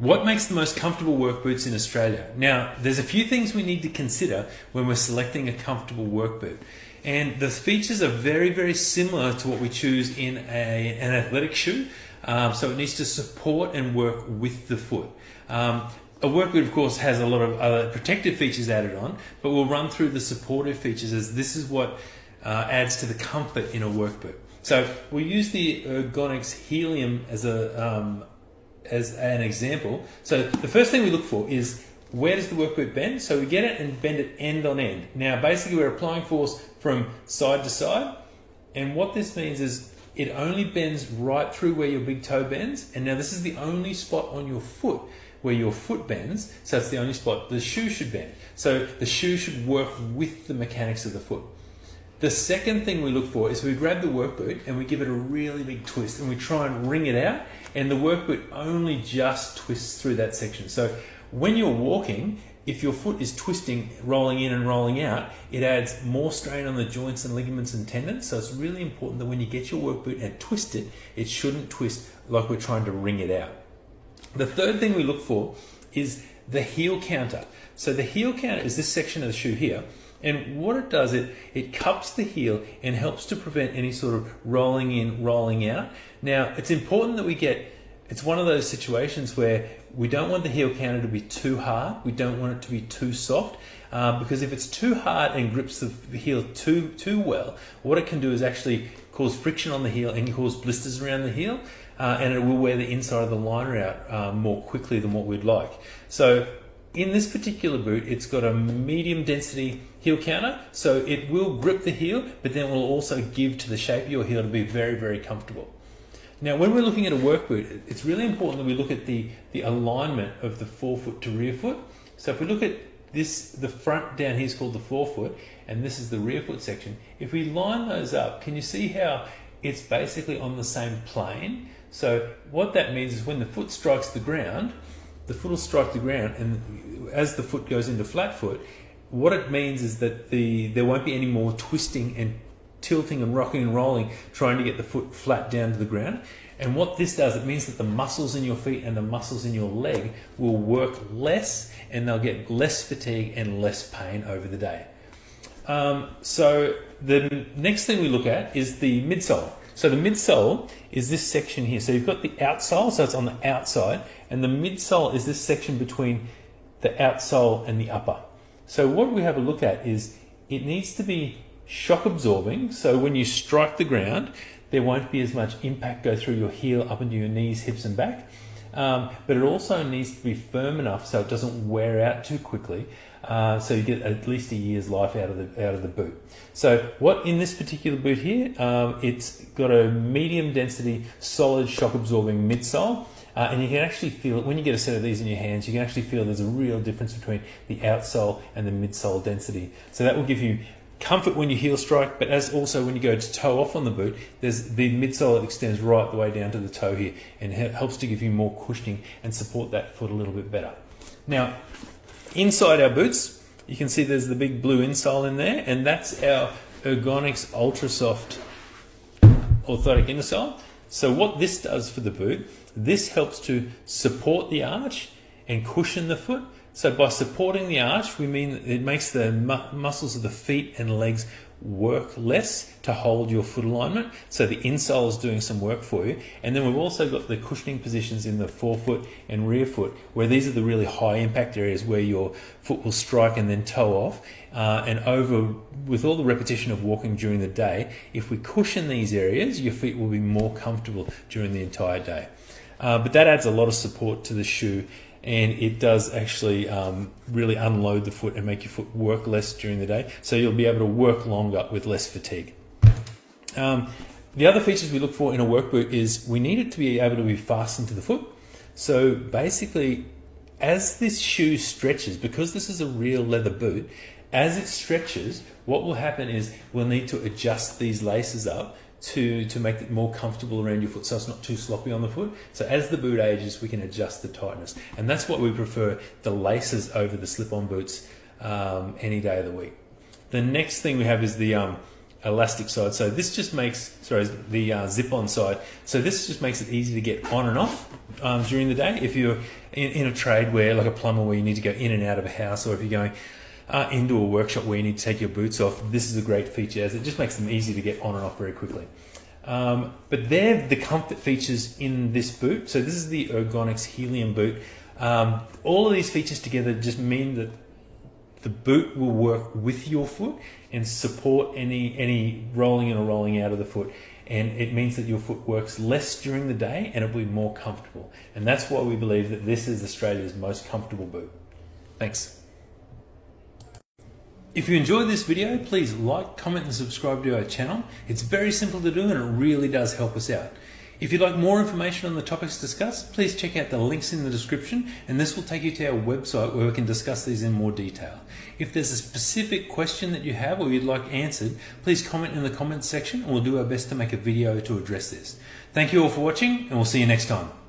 What makes the most comfortable work boots in Australia? Now, there's a few things we need to consider when we're selecting a comfortable work boot. And the features are very, very similar to what we choose in an athletic shoe. So it needs to support and work with the foot. A work boot, of course, has a lot of other protective features added on, but we'll run through the supportive features as this is what adds to the comfort in a work boot. So we'll use the Ergonx Helium as an example. So the first thing we look for is where does the work boot bend? So we get it and bend it end on end. Now basically we're applying force from side to side, and what this means is it only bends right through where your big toe bends, and now this is the only spot on your foot where your foot bends, so it's the only spot the shoe should bend. So the shoe should work with the mechanics of the foot. The second thing we look for is we grab the work boot and we give it a really big twist and we try and wring it out, and the work boot only just twists through that section. So when you're walking, if your foot is twisting, rolling in and rolling out, it adds more strain on the joints and ligaments and tendons. So it's really important that when you get your work boot and twist it, it shouldn't twist like we're trying to wring it out. The third thing we look for is the heel counter. So the heel counter is this section of the shoe here. And what it does, it cups the heel and helps to prevent any sort of rolling in, rolling out. Now, it's important that it's one of those situations where we don't want the heel counter to be too hard. We don't want it to be too soft. Because if it's too hard and grips the heel too well, what it can do is actually cause friction on the heel and cause blisters around the heel. And it will wear the inside of the liner out more quickly than what we'd like. So in this particular boot, it's got a medium density heel counter, so it will grip the heel, but then will also give to the shape of your heel to be very, very comfortable. Now, when we're looking at a work boot, it's really important that we look at the alignment of the forefoot to rear foot. So if we look at this, the front down here is called the forefoot, and this is the rear foot section. If we line those up, can you see how it's basically on the same plane? So what that means is when the foot strikes the ground, the foot will strike the ground, and as the foot goes into flat foot, what it means is that there won't be any more twisting and tilting and rocking and rolling trying to get the foot flat down to the ground. And what this does, it means that the muscles in your feet and the muscles in your leg will work less, and they'll get less fatigue and less pain over the day. So the next thing we look at is the midsole. So the midsole is this section here. So you've got the outsole, so it's on the outside, and the midsole is this section between the outsole and the upper. So what we have a look at is it needs to be shock absorbing, so when you strike the ground, there won't be as much impact go through your heel up into your knees, hips and back. But it also needs to be firm enough so it doesn't wear out too quickly, so you get at least a year's life out of the boot. So what in this particular boot here, it's got a medium density solid shock absorbing midsole, and you can actually feel it when you get a set of these in your hands. You can actually feel there's a real difference between the outsole and the midsole density. So that will give you comfort when you heel strike, but as also when you go to toe off on the boot, there's the midsole that extends right the way down to the toe here and helps to give you more cushioning and support that foot a little bit better. Now, inside our boots, you can see there's the big blue insole in there, and that's our Ergonx Ultra Soft orthotic innersole. So what this does for the boot, this helps to support the arch and cushion the foot. So by supporting the arch, we mean that it makes the muscles of the feet and legs work less to hold your foot alignment. So the insole is doing some work for you. And then we've also got the cushioning positions in the forefoot and rear foot, where these are the really high impact areas where your foot will strike and then toe off. With all the repetition of walking during the day, if we cushion these areas, your feet will be more comfortable during the entire day. But that adds a lot of support to the shoe, and it does actually really unload the foot and make your foot work less during the day, so you'll be able to work longer with less fatigue. The other features we look for in a work boot is we need it to be able to be fastened to the foot. So basically, as this shoe stretches, because this is a real leather boot, as it stretches, what will happen is we'll need to adjust these laces up to make it more comfortable around your foot so it's not too sloppy on the foot. So as the boot ages, we can adjust the tightness. And that's what we prefer, the laces over the slip-on boots any day of the week. The next thing we have is the elastic side. So this just makes, sorry, the zip-on side. So this just makes it easy to get on and off during the day. If you're in a trade where, like a plumber, where you need to go in and out of a house, or if you're going into a workshop where you need to take your boots off, this is a great feature, as it just makes them easy to get on and off very quickly. But they're the comfort features in this boot. So this is the Ergonx Helium boot. All of these features together just mean that the boot will work with your foot and support any rolling in or rolling out of the foot. And it means that your foot works less during the day and it will be more comfortable. And that's why we believe that this is Australia's most comfortable boot. Thanks. If you enjoyed this video, please like, comment and subscribe to our channel. It's very simple to do and it really does help us out. If you'd like more information on the topics discussed, please check out the links in the description, and this will take you to our website where we can discuss these in more detail. If there's a specific question that you have or you'd like answered, please comment in the comments section and we'll do our best to make a video to address this. Thank you all for watching, and we'll see you next time.